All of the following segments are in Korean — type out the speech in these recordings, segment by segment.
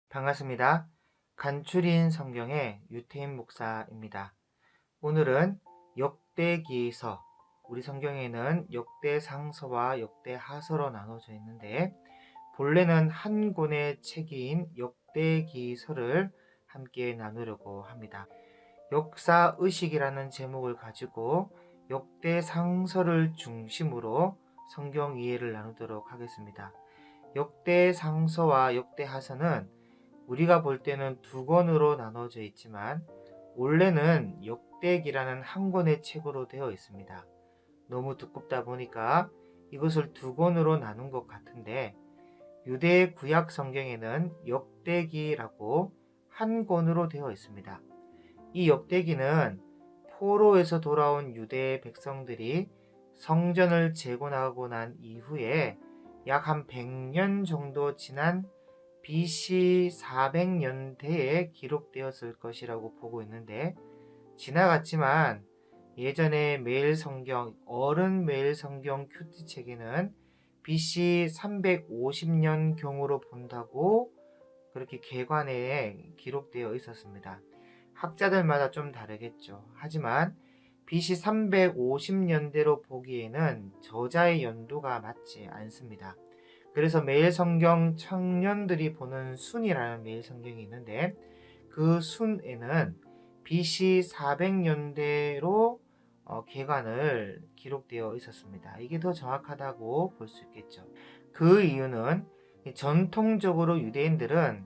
반갑습니다. 간추린 성경의 유태인 목사입니다. 오늘은 역대기서, 우리 성경에는 역대상서와 역대하서로 나눠져 있는데 본래는 한 권의 책인 역대기서를 함께 나누려고 합니다. 역사의식이라는 제목을 가지고 역대상서를 중심으로 성경 이해를 나누도록 하겠습니다. 역대상서와 역대하서는 우리가 볼 때는 두 권으로 나눠져 있지만 원래는 역대기라는 한 권의 책으로 되어 있습니다. 너무 두껍다 보니까 이것을 두 권으로 나눈 것 같은데 유대 구약 성경에는 역대기라고 한 권으로 되어 있습니다. 이 역대기는 포로에서 돌아온 유대 백성들이 성전을 재건하고 난 이후에 약 한 100년 정도 지난 BC 400년대에 기록되었을 것이라고 보고 있는데 지나갔지만 예전에 매일 성경, 어른 매일 성경 큐티책에는 BC 350년경으로 본다고 그렇게 개관에 기록되어 있었습니다. 학자들마다 좀 다르겠죠. 하지만 BC 350년대로 보기에는 저자의 연도가 맞지 않습니다. 그래서 매일 성경 청년들이 보는 순이라는 매일 성경이 있는데 그 순에는 BC 400년대로 개관을 기록되어 있었습니다. 이게 더 정확하다고 볼 수 있겠죠. 그 이유는 전통적으로 유대인들은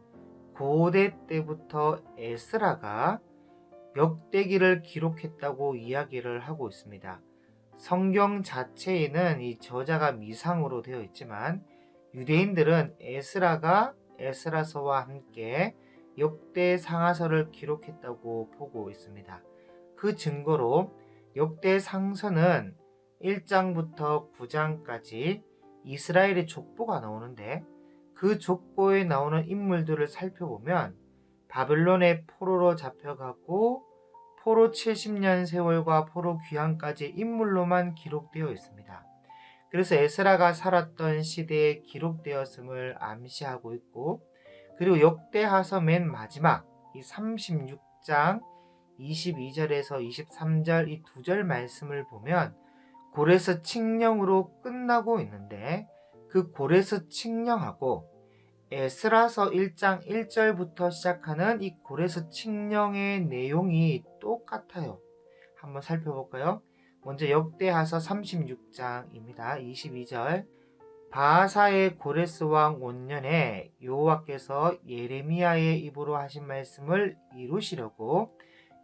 고대 때부터 에스라가 역대기를 기록했다고 이야기를 하고 있습니다. 성경 자체에는 이 저자가 미상으로 되어 있지만 유대인들은 에스라가 에스라서와 함께 역대상하서를 기록했다고 보고 있습니다. 그 증거로 역대상서는 1장부터 9장까지 이스라엘의 족보가 나오는데 그 족보에 나오는 인물들을 살펴보면 바벨론의 포로로 잡혀가고 포로 70년 세월과 포로 귀환까지 인물로만 기록되어 있습니다. 그래서 에스라가 살았던 시대에 기록되었음을 암시하고 있고 그리고 역대하서 맨 마지막 이 36장 22절에서 23절 이 두 절 말씀을 보면 고레스 칙령으로 끝나고 있는데 그 고레스 칙령하고 에스라서 1장 1절부터 시작하는 이 고레스 칙령의 내용이 똑같아요. 한번 살펴볼까요? 먼저 역대하서 36장입니다. 22절 바하사의 고레스 왕 5년에 여호와께서 예레미야의 입으로 하신 말씀을 이루시려고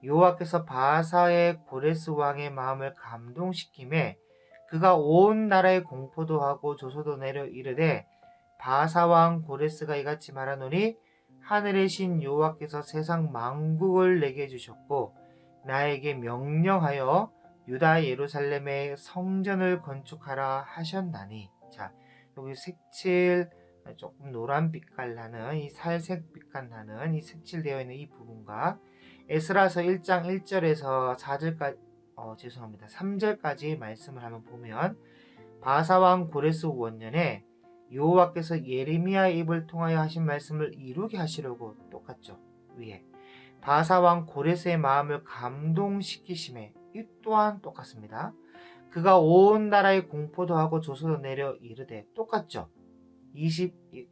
여호와께서 바하사의 고레스 왕의 마음을 감동시키매 그가 온 나라에 공포도 하고 조소도 내려 이르되 바하사 왕 고레스가 이같이 말하노니 하늘의 신 여호와께서 세상 만국을 내게 주셨고 나에게 명령하여 유다 예루살렘에 성전을 건축하라 하셨나니. 자, 여기 색칠 조금 노란 빛깔 나는 이 살색 빛깔 나는 이 색칠되어 있는 이 부분과 에스라서 1장 1절에서 4절까지 3절까지 말씀을 한번 보면 바하사 왕 고레스 원년에 여호와께서 예레미야의 입을 통하여 하신 말씀을 이루게 하시려고 똑같죠. 위에 바하사 왕 고레스의 마음을 감동시키심에 이 또한 똑같습니다. 그가 온 나라에 공포도 하고 조소도 내려 이르되 똑같죠.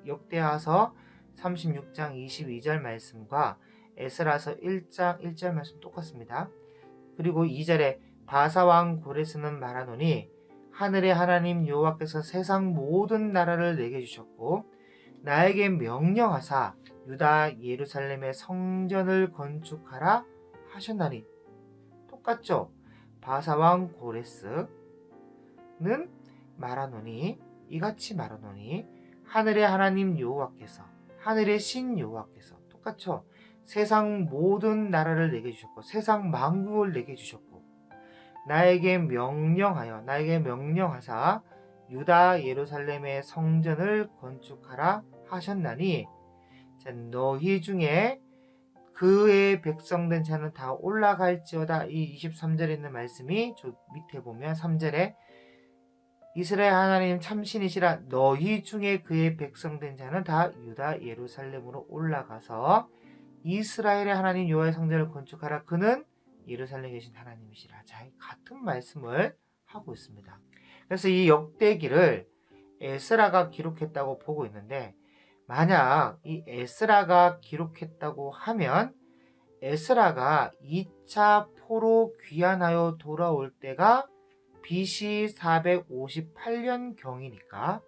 역대하서 36장 22절 말씀과 에스라서 1장 1절 말씀 똑같습니다. 그리고 2절에 바하사 왕 고레스는 말하노니 하늘의 하나님 여호와께서 세상 모든 나라를 내게 주셨고 나에게 명령하사 유다 예루살렘의 성전을 건축하라 하셨나니. 똑같죠? 바하사 왕 고레스는 말하노니 이같이 말하노니 하늘의 하나님 여호와께서 하늘의 신 여호와께서 똑같죠? 세상 모든 나라를 내게 주셨고 세상 만국을 내게 주셨고 나에게 명령하사 유다 예루살렘의 성전을 건축하라 하셨나니. 자, 너희 중에 그의 백성된 자는 다 올라갈지어다. 이 23절에 있는 말씀이 저 밑에 보면 3절에 이스라엘 하나님 참신이시라. 너희 중에 그의 백성된 자는 다 유다 예루살렘으로 올라가서 이스라엘의 하나님 여호와의 성전을 건축하라. 그는 예루살렘에 계신 하나님이시라. 자, 같은 말씀을 하고 있습니다. 그래서 이 역대기를 에스라가 기록했다고 보고 있는데, 만약 이 에스라가 기록했다고 하면 에스라가 2차 포로 귀환하여 돌아올 때가 BC 458년 경이니까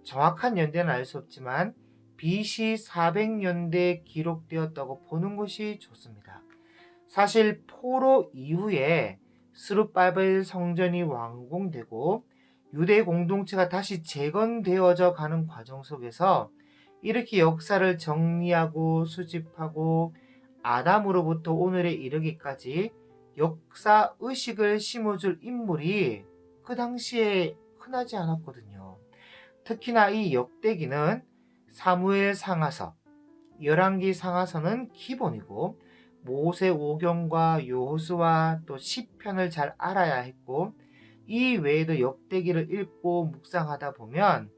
정확한 연대는 알 수 없지만 BC 400년대에 기록되었다고 보는 것이 좋습니다. 사실 포로 이후에 스룹바벨 성전이 완공되고 유대 공동체가 다시 재건되어져 가는 과정 속에서 이렇게 역사를 정리하고 수집하고 아담으로부터 오늘에 이르기까지 역사 의식을 심어줄 인물이 그 당시에 흔하지 않았거든요. 특히나 이 역대기는 사무엘 상하서, 열왕기 상하서는 기본이고 모세 오경과 여호수아 또 시편을 잘 알아야 했고, 이 외에도 역대기를 읽고 묵상하다 보면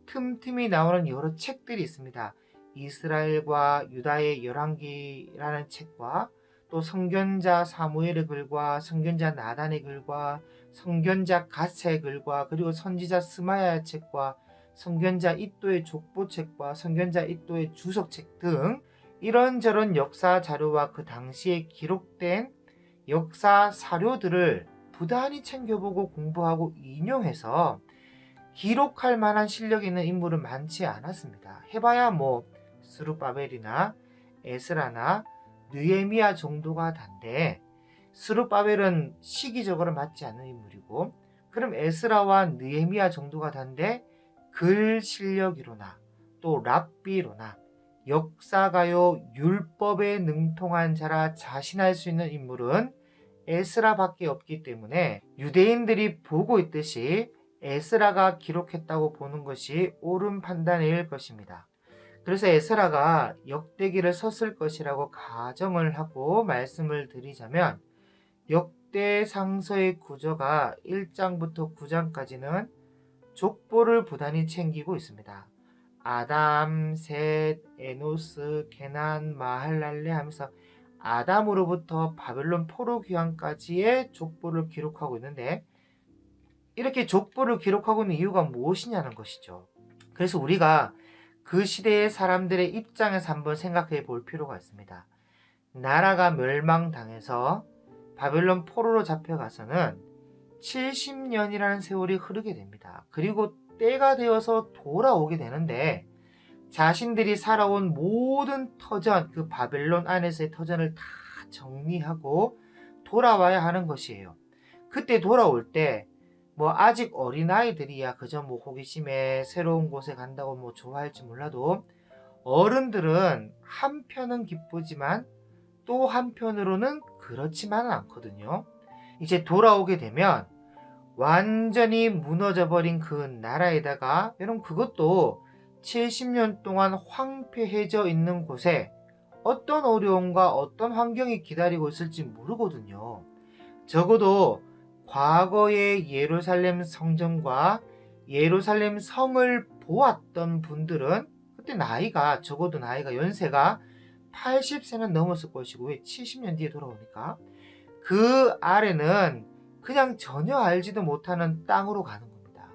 틈틈이 나오는 여러 책들이 있습니다. 이스라엘과 유다의 열왕기라는 책과 또 선견자 사무엘의 글과 선견자 나단의 글과 선견자 갓세의 글과 그리고 선지자 스마야의 책과 선견자 이도의 족보책과 선견자 이도의 주석책 등 이런저런 역사 자료와 그 당시에 기록된 역사 사료들을 부단히 챙겨보고 공부하고 인용해서 기록할 만한 실력이 있는 인물은 많지 않았습니다. 해봐야 스룹바벨이나 에스라나 느헤미야 정도가 단데, 스룹바벨은 시기적으로 맞지 않는 인물이고, 그럼 에스라와 느헤미야 정도가 단데 글 실력이로나 또 랍비로나 역사가요 율법에 능통한 자라 자신할 수 있는 인물은 에스라밖에 없기 때문에 유대인들이 보고 있듯이 에스라가 기록했다고 보는 것이 옳은 판단일 것입니다. 그래서 에스라가 역대기를 썼을 것이라고 가정을 하고 말씀을 드리자면, 역대상서의 구조가 1장부터 9장까지는 족보를 부단히 챙기고 있습니다. 아담, 셋, 에노스, 게난, 마할랄레 하면서 아담으로부터 바벨론 포로 귀환까지의 족보를 기록하고 있는데, 이렇게 족보를 기록하고 있는 이유가 무엇이냐는 것이죠. 그래서 우리가 그 시대의 사람들의 입장에서 한번 생각해 볼 필요가 있습니다. 나라가 멸망당해서 바벨론 포로로 잡혀가서는 70년이라는 세월이 흐르게 됩니다. 그리고 때가 되어서 돌아오게 되는데, 자신들이 살아온 모든 터전, 그 바벨론 안에서의 터전을 다 정리하고 돌아와야 하는 것이에요. 그때 돌아올 때 아직 어린아이들이야 그저 호기심에 새로운 곳에 간다고 좋아할지 몰라도, 어른들은 한편은 기쁘지만 또 한편으로는 그렇지만은 않거든요. 이제 돌아오게 되면 완전히 무너져버린 그 나라에다가, 여러분 그것도 70년 동안 황폐해져 있는 곳에 어떤 어려움과 어떤 환경이 기다리고 있을지 모르거든요. 적어도 과거의 예루살렘 성전과 예루살렘 성을 보았던 분들은 그때 적어도 연세가 80세는 넘었을 것이고, 왜 70년 뒤에 돌아오니까 그 아래는 그냥 전혀 알지도 못하는 땅으로 가는 겁니다.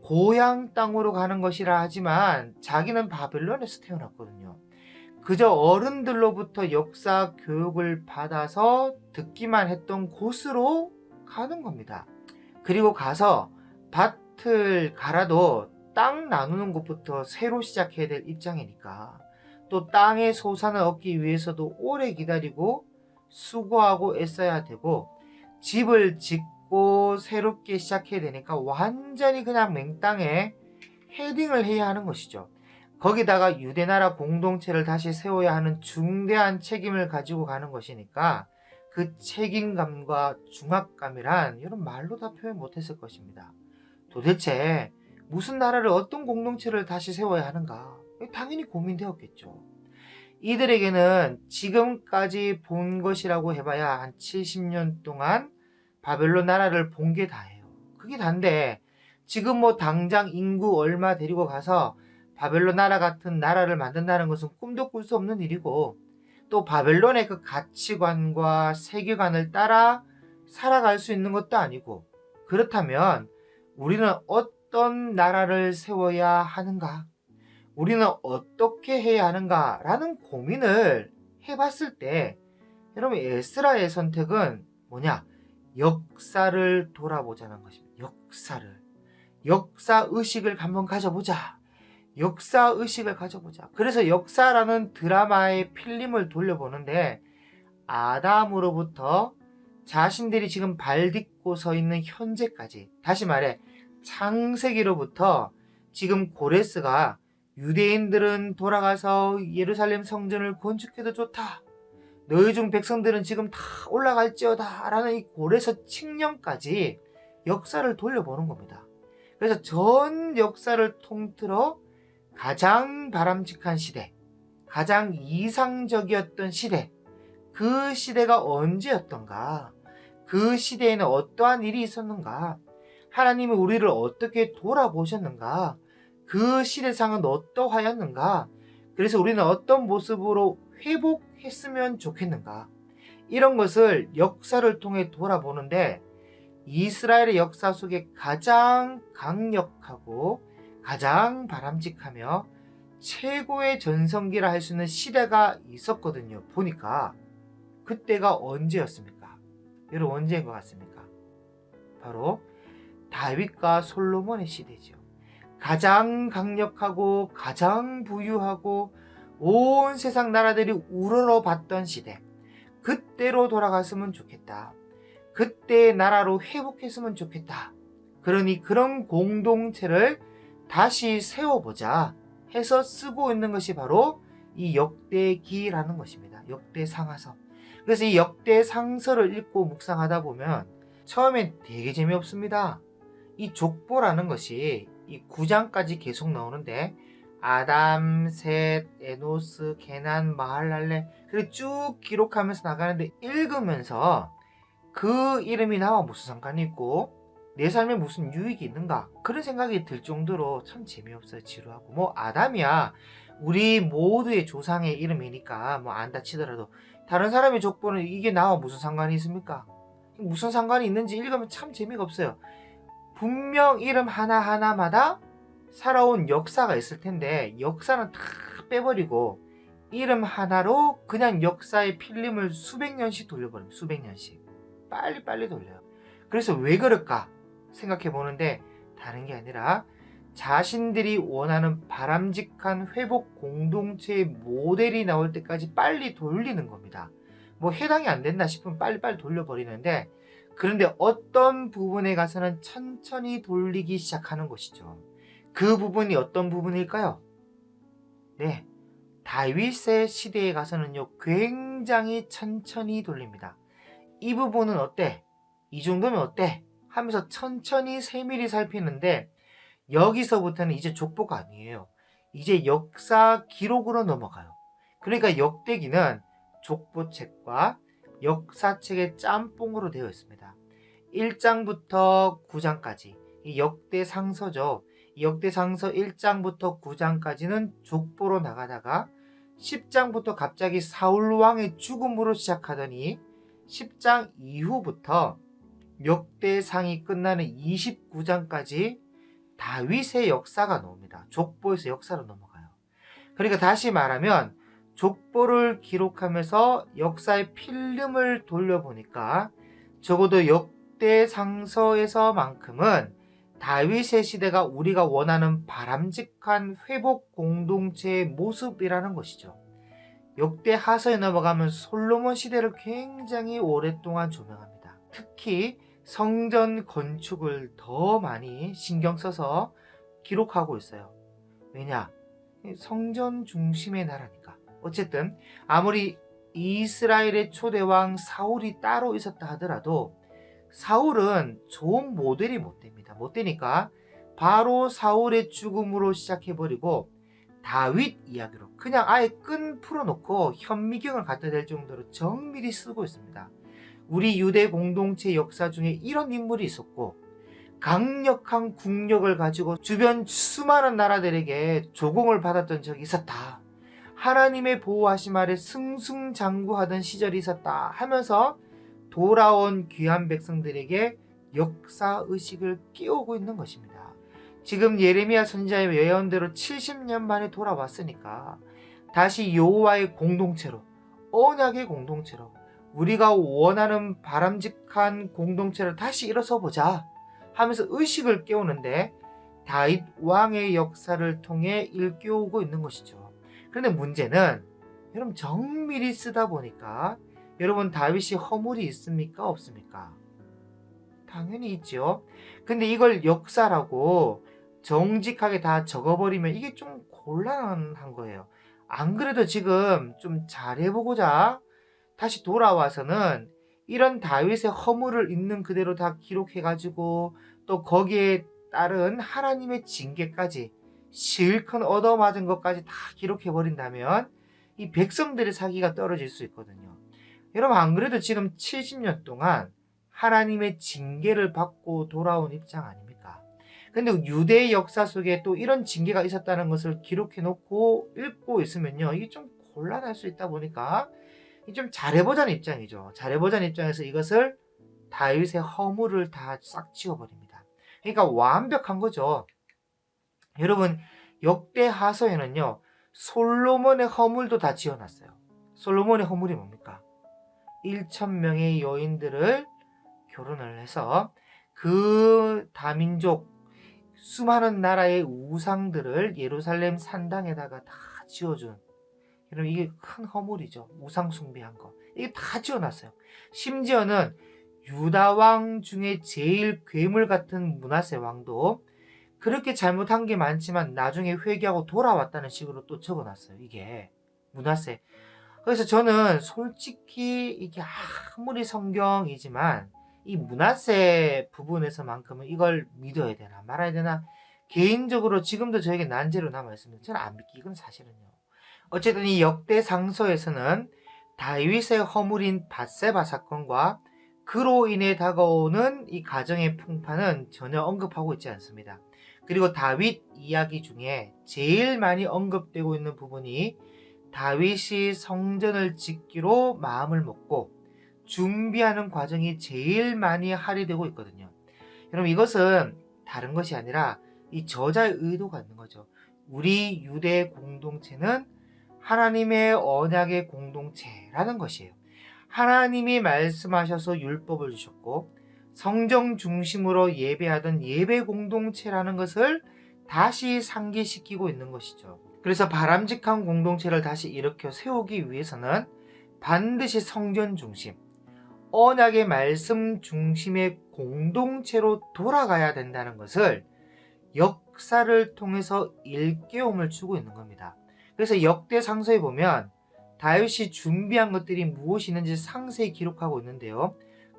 고향 땅으로 가는 것이라 하지만 자기는 바벨론에서 태어났거든요. 그저 어른들로부터 역사 교육을 받아서 듣기만 했던 곳으로 가는 겁니다. 그리고 가서 밭을 갈아도 땅 나누는 것부터 새로 시작해야 될 입장이니까, 또 땅의 소산을 얻기 위해서도 오래 기다리고 수고하고 애써야 되고, 집을 짓고 새롭게 시작해야 되니까 완전히 그냥 맹땅에 헤딩을 해야 하는 것이죠. 거기다가 유대나라 공동체를 다시 세워야 하는 중대한 책임을 가지고 가는 것이니까 그 책임감과 중압감이란 이런 말로 다 표현 못했을 것입니다. 도대체 무슨 나라를, 어떤 공동체를 다시 세워야 하는가? 당연히 고민되었겠죠. 이들에게는 지금까지 본 것이라고 해봐야 한 70년 동안 바벨론 나라를 본 게 다예요. 그게 단데 지금 뭐 당장 인구 얼마 데리고 가서 바벨론 나라 같은 나라를 만든다는 것은 꿈도 꿀 수 없는 일이고, 또 바벨론의 그 가치관과 세계관을 따라 살아갈 수 있는 것도 아니고, 그렇다면 우리는 어떤 나라를 세워야 하는가? 우리는 어떻게 해야 하는가라는 고민을 해봤을 때, 여러분 에스라의 선택은 뭐냐? 역사를 돌아보자는 것입니다. 역사 의식을 한번 가져보자. 역사 의식을 가져보자. 그래서 역사라는 드라마의 필름을 돌려보는데, 아담으로부터 자신들이 지금 발 딛고 서 있는 현재까지, 다시 말해 창세기로부터 지금 고레스가 유대인들은 돌아가서 예루살렘 성전을 건축해도 좋다, 너희 중 백성들은 지금 다 올라갈지어다 라는 이 고레스 칙령까지 역사를 돌려보는 겁니다. 그래서 전 역사를 통틀어 가장 바람직한 시대, 가장 이상적이었던 시대, 그 시대가 언제였던가, 그 시대에는 어떠한 일이 있었는가, 하나님이 우리를 어떻게 돌아보셨는가, 그 시대상은 어떠하였는가, 그래서 우리는 어떤 모습으로 회복했으면 좋겠는가, 이런 것을 역사를 통해 돌아보는데, 이스라엘의 역사 속에 가장 강력하고 가장 바람직하며 최고의 전성기라 할 수 있는 시대가 있었거든요. 보니까 그때가 언제였습니까? 여러분, 언제인 것 같습니까? 바로 다윗과 솔로몬의 시대죠. 가장 강력하고 가장 부유하고 온 세상 나라들이 우러러봤던 시대, 그때로 돌아갔으면 좋겠다. 그때의 나라로 회복했으면 좋겠다. 그러니 그런 공동체를 다시 세워보자 해서 쓰고 있는 것이 바로 이 역대기라는 것입니다. 역대상하서. 그래서 이 역대상서를 읽고 묵상하다 보면 처음엔 되게 재미없습니다. 이 족보라는 것이 이 9장까지 계속 나오는데, 아담, 셋, 에노스, 게난, 마할랄레, 그리고 쭉 기록하면서 나가는데, 읽으면서 그 이름이 나와 무슨 상관이 있고 내 삶에 무슨 유익이 있는가, 그런 생각이 들 정도로 참 재미없어요. 지루하고, 뭐 아담이야 우리 모두의 조상의 이름이니까 뭐 안다 치더라도 다른 사람의 족보는 이게 나와 무슨 상관이 있습니까? 무슨 상관이 있는지 읽으면 참 재미가 없어요. 분명 이름 하나하나마다 살아온 역사가 있을 텐데, 역사는 다 빼버리고 이름 하나로 그냥 역사의 필름을 수백 년씩 돌려버립니다. 수백 년씩 빨리빨리 돌려요. 그래서 왜 그럴까 생각해 보는데, 다른 게 아니라 자신들이 원하는 바람직한 회복 공동체의 모델이 나올 때까지 빨리 돌리는 겁니다. 뭐 해당이 안 된다 싶으면 빨리빨리 돌려버리는데, 그런데 어떤 부분에 가서는 천천히 돌리기 시작하는 것이죠. 그 부분이 어떤 부분일까요? 네, 다윗의 시대에 가서는요, 굉장히 천천히 돌립니다. 이 부분은 어때? 이 정도면 어때? 하면서 천천히 세밀히 살피는데, 여기서부터는 이제 족보가 아니에요. 이제 역사 기록으로 넘어가요. 그러니까 역대기는 족보책과 역사책의 짬뽕으로 되어 있습니다. 1장부터 9장까지 이 역대상서죠. 이 역대상서 1장부터 9장까지는 족보로 나가다가 10장부터 갑자기 사울 왕의 죽음으로 시작하더니 10장 이후부터 역대상이 끝나는 29장까지 다윗의 역사가 나옵니다. 족보에서 역사로 넘어가요. 그러니까 다시 말하면 족보를 기록하면서 역사의 필름을 돌려보니까 적어도 역대상서에서만큼은 다윗의 시대가 우리가 원하는 바람직한 회복 공동체의 모습이라는 것이죠. 역대하서에 넘어가면 솔로몬 시대를 굉장히 오랫동안 조명합니다. 특히 성전 건축을 더 많이 신경 써서 기록하고 있어요. 왜냐? 성전 중심의 나라니까. 어쨌든 아무리 이스라엘의 초대왕 사울이 따로 있었다 하더라도 사울은 좋은 모델이 못 됩니다. 못 되니까 바로 사울의 죽음으로 시작해버리고 다윗 이야기로 그냥 아예 끈 풀어놓고 현미경을 갖다 댈 정도로 정밀히 쓰고 있습니다. 우리 유대 공동체 역사 중에 이런 인물이 있었고, 강력한 국력을 가지고 주변 수많은 나라들에게 조공을 받았던 적이 있었다. 하나님의 보호하심 아래 승승장구하던 시절이 있었다 하면서 돌아온 귀한 백성들에게 역사의식을 깨우고 있는 것입니다. 지금 예레미야 선지자의 예언대로 70년 만에 돌아왔으니까 다시 여호와의 공동체로, 언약의 공동체로, 우리가 원하는 바람직한 공동체를 다시 일어서 보자 하면서 의식을 깨우는데 다윗 왕의 역사를 통해 일깨우고 있는 것이죠. 그런데 문제는 여러분 정밀히 쓰다 보니까 여러분 다윗이 허물이 있습니까? 없습니까? 당연히 있죠. 근데 이걸 역사라고 정직하게 다 적어버리면 이게 좀 곤란한 거예요. 안 그래도 지금 좀 잘해보고자 다시 돌아와서는 이런 다윗의 허물을 있는 그대로 다 기록해가지고 또 거기에 따른 하나님의 징계까지 실컷 얻어맞은 것까지 다 기록해버린다면 이 백성들의 사기가 떨어질 수 있거든요. 여러분 안 그래도 지금 70년 동안 하나님의 징계를 받고 돌아온 입장 아닙니까? 근데 유대의 역사 속에 또 이런 징계가 있었다는 것을 기록해 놓고 읽고 있으면요, 이게 좀 곤란할 수 있다 보니까 좀 잘해보자는 입장이죠. 잘해보자는 입장에서 이것을 다윗의 허물을 다 싹 지워버립니다. 그러니까 완벽한 거죠. 여러분 역대하서에는요 솔로몬의 허물도 다 지어놨어요. 솔로몬의 허물이 뭡니까? 1,000명의 여인들을 결혼을 해서 그 다민족 수많은 나라의 우상들을 예루살렘 산당에다가 다 지어준, 여러분 이게 큰 허물이죠. 우상 숭배한 거 이게 다 지어놨어요. 심지어는 유다 왕 중에 제일 괴물 같은 므낫세 왕도 그렇게 잘못한 게 많지만 나중에 회개하고 돌아왔다는 식으로 또 적어놨어요. 이게 므낫세. 그래서 저는 솔직히 이게 아무리 성경이지만 이 므낫세 부분에서만큼은 이걸 믿어야 되나 말아야 되나 개인적으로 지금도 저에게 난제로 남아있습니다. 저는 안 믿기, 이건 사실은요. 어쨌든 이 역대상서에서는 다윗의 허물인 밧세바 사건과 그로 인해 다가오는 이 가정의 풍파는 전혀 언급하고 있지 않습니다. 그리고 다윗 이야기 중에 제일 많이 언급되고 있는 부분이 다윗이 성전을 짓기로 마음을 먹고 준비하는 과정이 제일 많이 할애되고 있거든요. 여러분 이것은 다른 것이 아니라 이 저자의 의도가 있는 거죠. 우리 유대 공동체는 하나님의 언약의 공동체라는 것이에요. 하나님이 말씀하셔서 율법을 주셨고 성정 중심으로 예배하던 예배 공동체라는 것을 다시 상기시키고 있는 것이죠. 그래서 바람직한 공동체를 다시 일으켜 세우기 위해서는 반드시 성전 중심, 언약의 말씀 중심의 공동체로 돌아가야 된다는 것을 역사를 통해서 일깨움을 주고 있는 겁니다. 그래서 역대상서에 보면 다윗이 준비한 것들이 무엇이 있는지 상세히 기록하고 있는데요.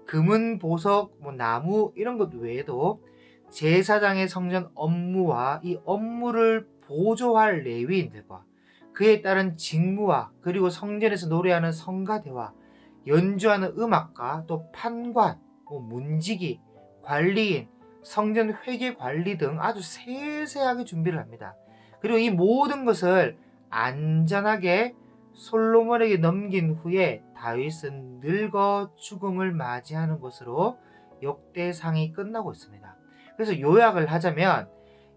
금은 보석, 나무 이런 것 외에도 제사장의 성전 업무와 이 업무를 보조할 레위인들과 그에 따른 직무와 그리고 성전에서 노래하는 성가대와 연주하는 음악가, 또 판관, 문지기, 관리인, 성전 회계 관리 등 아주 세세하게 준비를 합니다. 그리고 이 모든 것을 안전하게 솔로몬에게 넘긴 후에 다윗은 늙어 죽음을 맞이하는 것으로 역대상이 끝나고 있습니다. 그래서 요약을 하자면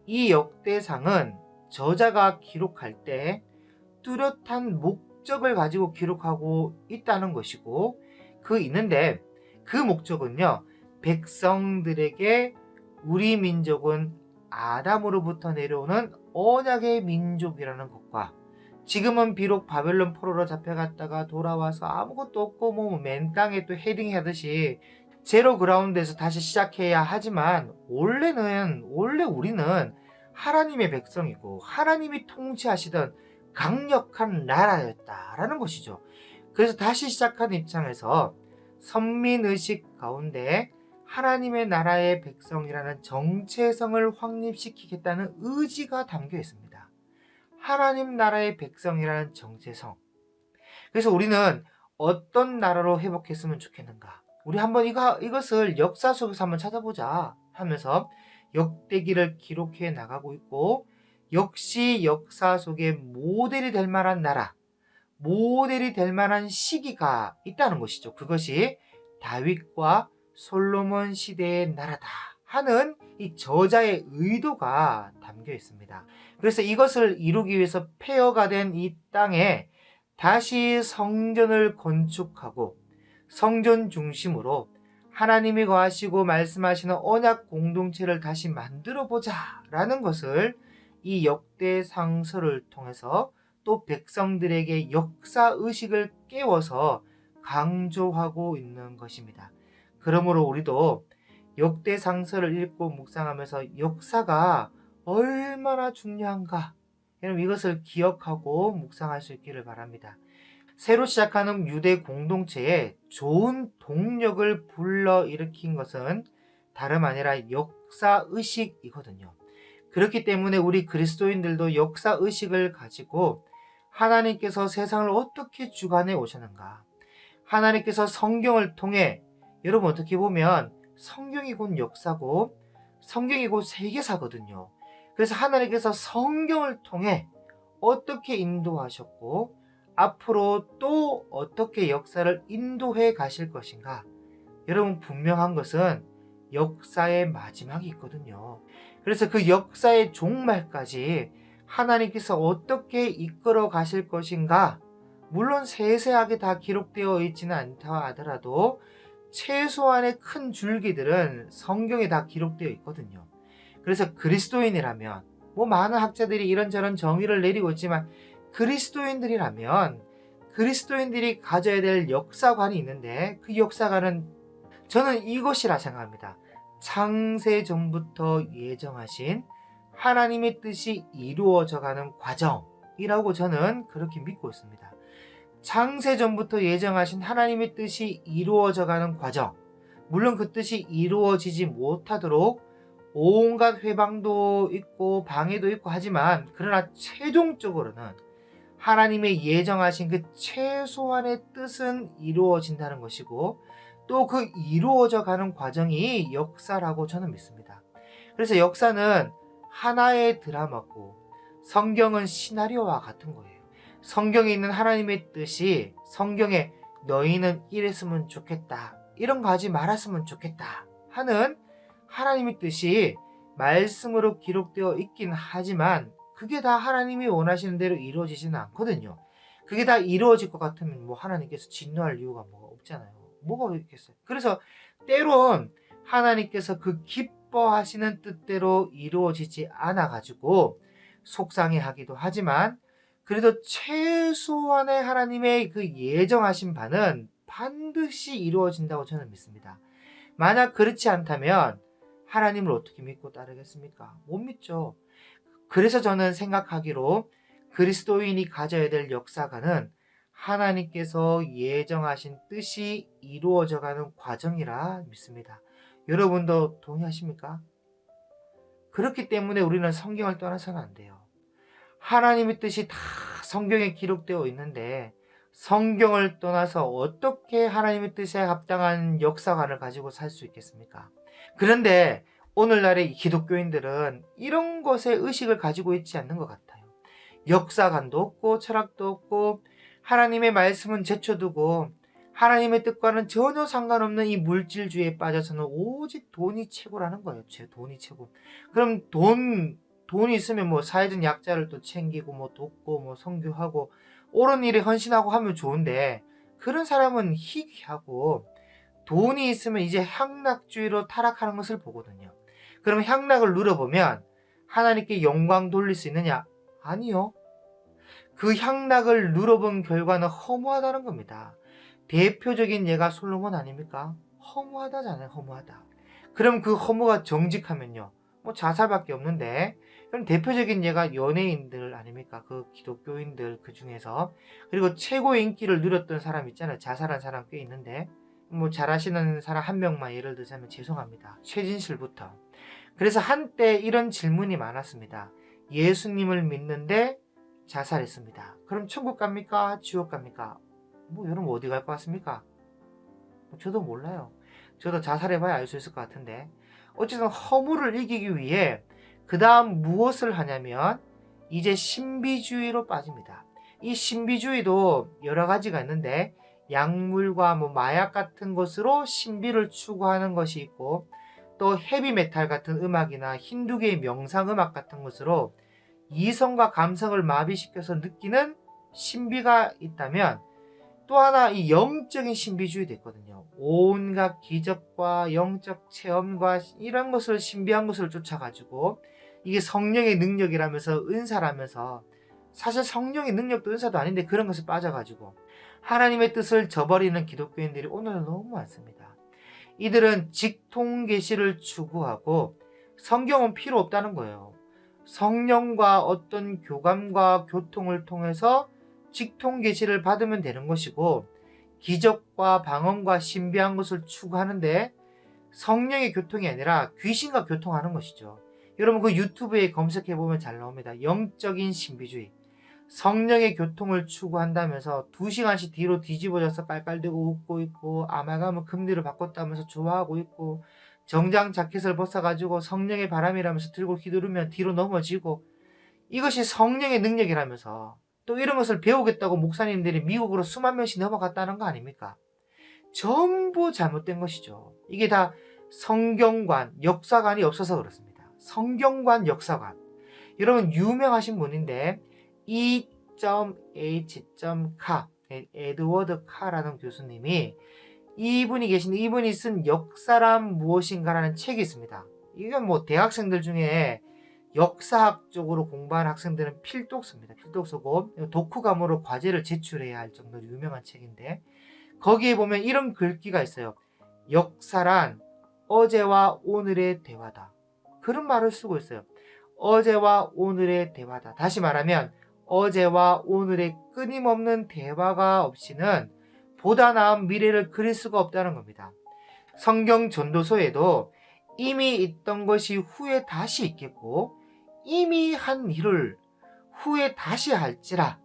이 역대상은 저자가 기록할 때 뚜렷한 목적을 가지고 기록하고 있다는 것이고 있는데 그 목적은요, 백성들에게 우리 민족은 아담으로부터 내려오는 언약의 민족이라는 것과 지금은 비록 바벨론 포로로 잡혀갔다가 돌아와서 아무것도 없고 맨 땅에 또 헤딩하듯이 제로 그라운드에서 다시 시작해야 하지만 원래 우리는 하나님의 백성이고 하나님이 통치하시던 강력한 나라였다라는 것이죠. 그래서 다시 시작한 입장에서 선민의식 가운데 하나님의 나라의 백성이라는 정체성을 확립시키겠다는 의지가 담겨 있습니다. 하나님 나라의 백성이라는 정체성. 그래서 우리는 어떤 나라로 회복했으면 좋겠는가? 우리 한번 이것을 역사 속에서 한번 찾아보자. 하면서 역대기를 기록해 나가고 있고, 역시 역사 속에 모델이 될 만한 나라, 모델이 될 만한 시기가 있다는 것이죠. 그것이 다윗과 솔로몬 시대의 나라다 하는 이 저자의 의도가 담겨 있습니다. 그래서 이것을 이루기 위해서 폐허가 된 이 땅에 다시 성전을 건축하고 성전 중심으로 하나님이 거하시고 말씀하시는 언약 공동체를 다시 만들어 보자 라는 것을 이 역대상서를 통해서 또 백성들에게 역사의식을 깨워서 강조하고 있는 것입니다. 그러므로 우리도 역대상서를 읽고 묵상하면서 역사가 얼마나 중요한가, 여러분 이것을 기억하고 묵상할 수 있기를 바랍니다. 새로 시작하는 유대 공동체에 좋은 동력을 불러일으킨 것은 다름 아니라 역사의식이거든요. 그렇기 때문에 우리 그리스도인들도 역사의식을 가지고 하나님께서 세상을 어떻게 주관해 오셨는가, 하나님께서 성경을 통해, 여러분 어떻게 보면 성경이 곧 역사고 성경이 곧 세계사거든요. 그래서 하나님께서 성경을 통해 어떻게 인도하셨고 앞으로 또 어떻게 역사를 인도해 가실 것인가, 여러분 분명한 것은 역사의 마지막이 있거든요. 그래서 그 역사의 종말까지 하나님께서 어떻게 이끌어 가실 것인가, 물론 세세하게 다 기록되어 있지는 않다 하더라도 최소한의 큰 줄기들은 성경에 다 기록되어 있거든요. 그래서 그리스도인이라면, 많은 학자들이 이런저런 정의를 내리고 있지만 그리스도인들이라면 그리스도인들이 가져야 될 역사관이 있는데, 그 역사관은 저는 이것이라 생각합니다. 창세 전부터 예정하신 하나님의 뜻이 이루어져가는 과정이라고 저는 그렇게 믿고 있습니다. 창세 전부터 예정하신 하나님의 뜻이 이루어져가는 과정, 물론 그 뜻이 이루어지지 못하도록 온갖 회방도 있고 방해도 있고 하지만, 그러나 최종적으로는 하나님의 예정하신 그 최소한의 뜻은 이루어진다는 것이고, 또 그 이루어져 가는 과정이 역사라고 저는 믿습니다. 그래서 역사는 하나의 드라마고 성경은 시나리오와 같은 거예요. 성경에 있는 하나님의 뜻이 성경에 너희는 이랬으면 좋겠다, 이런 거 하지 말았으면 좋겠다 하는 하나님의 뜻이 말씀으로 기록되어 있긴 하지만 그게 다 하나님이 원하시는 대로 이루어지지는 않거든요. 그게 다 이루어질 것 같으면 하나님께서 진노할 이유가 없잖아요. 뭐가 있겠어요. 그래서 때론 하나님께서 그 기뻐하시는 뜻대로 이루어지지 않아 가지고 속상해하기도 하지만, 그래도 최소한의 하나님의 그 예정하신 바는 반드시 이루어진다고 저는 믿습니다. 만약 그렇지 않다면 하나님을 어떻게 믿고 따르겠습니까? 못 믿죠. 그래서 저는 생각하기로 그리스도인이 가져야 될 역사관은 하나님께서 예정하신 뜻이 이루어져가는 과정이라 믿습니다. 여러분도 동의하십니까? 그렇기 때문에 우리는 성경을 떠나서는 안 돼요. 하나님의 뜻이 다 성경에 기록되어 있는데 성경을 떠나서 어떻게 하나님의 뜻에 합당한 역사관을 가지고 살 수 있겠습니까? 그런데 오늘날의 기독교인들은 이런 것에 의식을 가지고 있지 않는 것 같아요. 역사관도 없고 철학도 없고 하나님의 말씀은 제쳐두고 하나님의 뜻과는 전혀 상관없는 이 물질주의에 빠져서는 오직 돈이 최고라는 거예요. 돈이 최고. 그럼 돈이 있으면 사회적 약자를 또 챙기고 돕고 선교하고 옳은 일에 헌신하고 하면 좋은데, 그런 사람은 희귀하고 돈이 있으면 이제 향락주의로 타락하는 것을 보거든요. 그럼 향락을 누려보면 하나님께 영광 돌릴 수 있느냐? 아니요. 그 향락을 누려본 결과는 허무하다는 겁니다. 대표적인 예가 솔로몬 아닙니까? 허무하다잖아요. 허무하다. 그럼 그 허무가 정직하면요, 자살밖에 없는데, 그럼 대표적인 예가 연예인들 아닙니까? 그 기독교인들 그 중에서. 그리고 최고의 인기를 누렸던 사람 있잖아요. 자살한 사람 꽤 있는데, 잘하시는 사람 한 명만 예를 들자면 죄송합니다. 최진실부터. 그래서 한때 이런 질문이 많았습니다. 예수님을 믿는데 자살했습니다. 그럼 천국 갑니까? 지옥 갑니까? 여러분 어디 갈 것 같습니까? 저도 몰라요. 저도 자살해봐야 알 수 있을 것 같은데, 어쨌든 허물을 이기기 위해 그 다음 무엇을 하냐면 이제 신비주의로 빠집니다. 이 신비주의도 여러 가지가 있는데 약물과 마약 같은 것으로 신비를 추구하는 것이 있고, 또 헤비메탈 같은 음악이나 힌두교의 명상음악 같은 것으로 이성과 감성을 마비시켜서 느끼는 신비가 있다면, 또 하나 이 영적인 신비주의도 있거든요. 온갖 기적과 영적 체험과 이런 것을, 신비한 것을 쫓아가지고 이게 성령의 능력이라면서 은사라면서, 사실 성령의 능력도 은사도 아닌데 그런 것을 빠져가지고 하나님의 뜻을 저버리는 기독교인들이 오늘은 너무 많습니다. 이들은 직통 계시를 추구하고 성경은 필요 없다는 거예요. 성령과 어떤 교감과 교통을 통해서 직통 계시를 받으면 되는 것이고, 기적과 방언과 신비한 것을 추구하는데 성령의 교통이 아니라 귀신과 교통하는 것이죠. 여러분 그 유튜브에 검색해보면 잘 나옵니다. 영적인 신비주의. 성령의 교통을 추구한다면서 2시간씩 뒤로 뒤집어져서 깔깔대고 웃고 있고, 아말감은 금리를 바꿨다면서 좋아하고 있고, 정장 자켓을 벗어가지고 성령의 바람이라면서 들고 휘두르면 뒤로 넘어지고, 이것이 성령의 능력이라면서 또 이런 것을 배우겠다고 목사님들이 미국으로 수만 명씩 넘어갔다는 거 아닙니까? 전부 잘못된 것이죠. 이게 다 성경관, 역사관이 없어서 그렇습니다. 성경관, 역사관. 여러분 유명하신 분인데 E.H. 카, 에드워드 카라는 교수님이, 이분이 쓴 역사란 무엇인가라는 책이 있습니다. 이건 대학생들 중에 역사학 쪽으로 공부하는 학생들은 필독서입니다. 필독서고 독후감으로 과제를 제출해야 할 정도로 유명한 책인데, 거기에 보면 이런 글귀가 있어요. 역사란 어제와 오늘의 대화다. 그런 말을 쓰고 있어요. 어제와 오늘의 대화다. 다시 말하면 어제와 오늘의 끊임없는 대화가 없이는 보다 나은 미래를 그릴 수가 없다는 겁니다. 성경 전도서에도 이미 있던 것이 후에 다시 있겠고, 이미 한 일을 후에 다시 할지라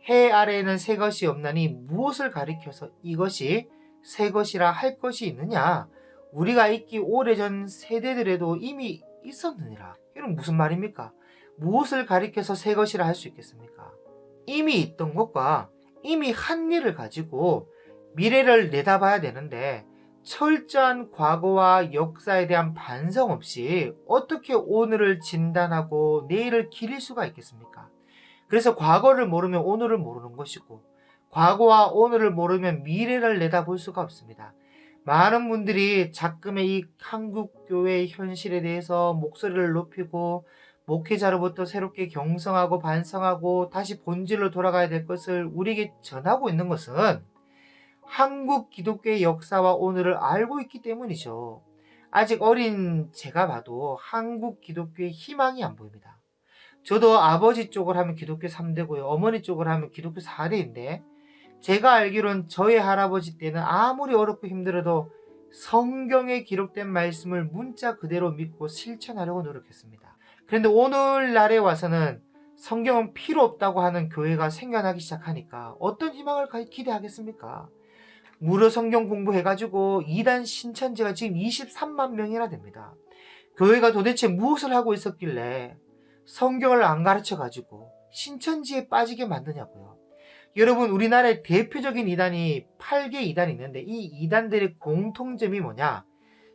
해 아래에는 새 것이 없나니 무엇을 가리켜서 이것이 새 것이라 할 것이 있느냐? 우리가 있기 오래전 세대들에도 이미 있었느니라. 이건 무슨 말입니까? 무엇을 가리켜서 새 것이라 할 수 있겠습니까? 이미 있던 것과 이미 한 일을 가지고 미래를 내다봐야 되는데, 철저한 과거와 역사에 대한 반성 없이 어떻게 오늘을 진단하고 내일을 기릴 수가 있겠습니까? 그래서 과거를 모르면 오늘을 모르는 것이고, 과거와 오늘을 모르면 미래를 내다볼 수가 없습니다. 많은 분들이 자금의 이 한국교회의 현실에 대해서 목소리를 높이고 목회자로부터 새롭게 경성하고 반성하고 다시 본질로 돌아가야 될 것을 우리에게 전하고 있는 것은 한국 기독교의 역사와 오늘을 알고 있기 때문이죠. 아직 어린 제가 봐도 한국 기독교의 희망이 안 보입니다. 저도 아버지 쪽을 하면 기독교 3대고요. 어머니 쪽을 하면 기독교 4대인데, 제가 알기로는 저희 할아버지 때는 아무리 어렵고 힘들어도 성경에 기록된 말씀을 문자 그대로 믿고 실천하려고 노력했습니다. 그런데 오늘날에 와서는 성경은 필요 없다고 하는 교회가 생겨나기 시작하니까 어떤 희망을 기대하겠습니까? 무료 성경 공부해가지고 이단 신천지가 지금 23만 명이나 됩니다. 교회가 도대체 무엇을 하고 있었길래 성경을 안 가르쳐가지고 신천지에 빠지게 만드냐고요. 여러분 우리나라의 대표적인 이단이 8개 이단이 있는데, 이 이단들의 공통점이 뭐냐?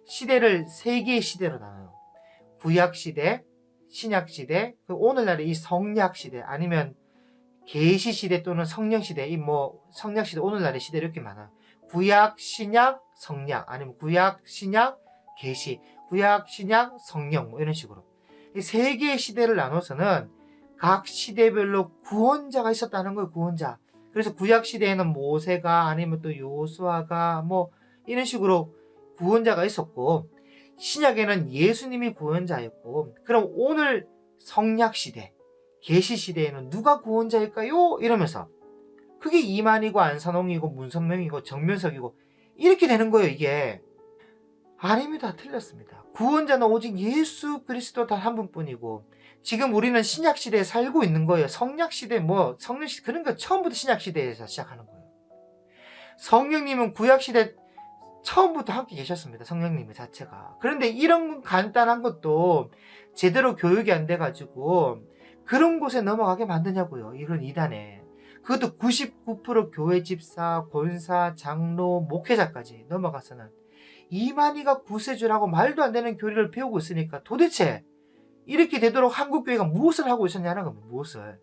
시대를 3개의 시대로 나눠요. 구약시대, 신약시대, 오늘날의 이 성약시대, 아니면 계시시대 또는 성령시대, 성약시대, 오늘날의 시대 이렇게 많아요. 구약, 신약, 성약, 아니면 구약, 신약, 계시, 구약, 신약, 성령, 이런 식으로 이 3개의 시대를 나눠서는 각 시대별로 구원자가 있었다는 거예요. 구원자. 그래서 구약 시대에는 모세가, 아니면 또 요수아가 이런 식으로 구원자가 있었고, 신약에는 예수님이 구원자였고, 그럼 오늘 성약 시대, 계시 시대에는 누가 구원자일까요? 이러면서 그게 이만희고 안산홍이고 문선명이고 정면석이고 이렇게 되는 거예요. 이게 아닙니다. 틀렸습니다. 구원자는 오직 예수 그리스도 단 한 분뿐이고, 지금 우리는 신약 시대에 살고 있는 거예요. 성약 시대, 성령 시대, 그런 거 처음부터 신약 시대에서 시작하는 거예요. 성령님은 구약 시대 처음부터 함께 계셨습니다. 성령님의 자체가. 그런데 이런 간단한 것도 제대로 교육이 안 돼가지고 그런 곳에 넘어가게 만드냐고요. 이런 이단에. 그것도 99% 교회 집사, 권사, 장로, 목회자까지 넘어가서는 이만희가 구세주라고 말도 안 되는 교리를 배우고 있으니까 도대체 이렇게 되도록 한국교회가 무엇을 하고 있었냐는 겁니다. 무엇을.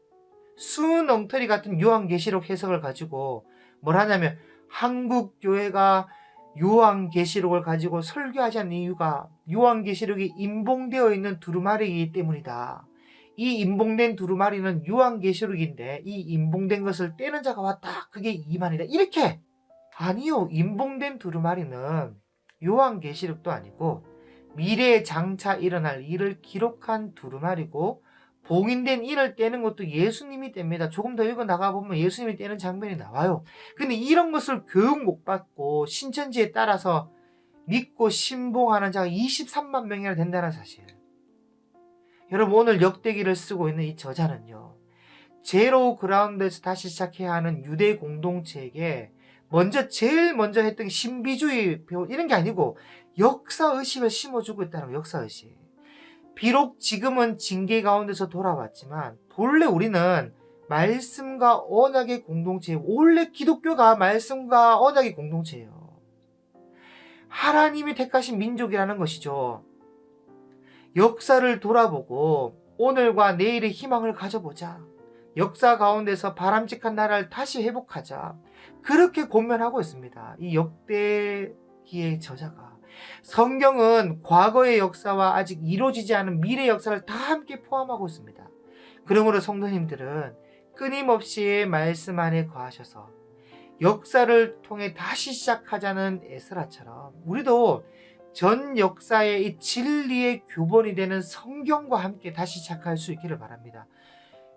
수능터리 같은 요한계시록 해석을 가지고 뭘 하냐면 한국교회가 요한계시록을 가지고 설교하지 않는 이유가 요한계시록이 임봉되어 있는 두루마리이기 때문이다. 이 임봉된 두루마리는 요한계시록인데 이 임봉된 것을 떼는 자가 왔다. 그게 이만이다. 이렇게. 아니요. 임봉된 두루마리는 요한계시록도 아니고 미래에 장차 일어날 일을 기록한 두루마리고 봉인된 일을 떼는 것도 예수님이 뗍니다. 조금 더 읽어 나가보면 예수님이 떼는 장면이 나와요. 근데 이런 것을 교육 못 받고 신천지에 따라서 믿고 신봉하는 자가 23만 명이나 된다는 사실. 여러분 오늘 역대기를 쓰고 있는 이 저자는요. 제로 그라운드에서 다시 시작해야 하는 유대 공동체에게 제일 먼저 했던 신비주의 이런 게 아니고 역사의식을 심어주고 있다는 거예요. 역사의식. 비록 지금은 징계 가운데서 돌아왔지만 본래 우리는 말씀과 언약의 공동체예요. 원래 기독교가 말씀과 언약의 공동체예요. 하나님이 택하신 민족이라는 것이죠. 역사를 돌아보고 오늘과 내일의 희망을 가져보자. 역사 가운데서 바람직한 나라를 다시 회복하자. 그렇게 고면하고 있습니다. 이 역대기의 저자가. 성경은 과거의 역사와 아직 이루어지지 않은 미래 역사를 다 함께 포함하고 있습니다. 그러므로 성도님들은 끊임없이 말씀 안에 거하셔서 역사를 통해 다시 시작하자는 에스라처럼 우리도 전 역사의 이 진리의 교본이 되는 성경과 함께 다시 시작할 수 있기를 바랍니다.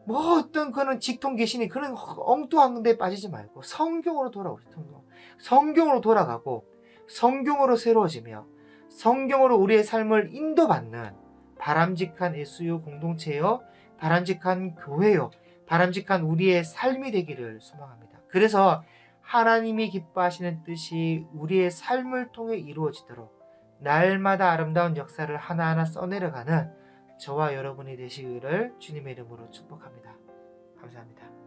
뭐 어떤 그런 직통 계시니 그런 엉뚱한 데 빠지지 말고 성경으로 돌아오세요. 성경으로 돌아가고 성경으로 새로워지며 성경으로 우리의 삶을 인도받는 바람직한 SU 공동체요, 바람직한 교회요, 바람직한 우리의 삶이 되기를 소망합니다. 그래서 하나님이 기뻐하시는 뜻이 우리의 삶을 통해 이루어지도록 날마다 아름다운 역사를 하나하나 써내려가는 저와 여러분이 되시기를 주님의 이름으로 축복합니다. 감사합니다.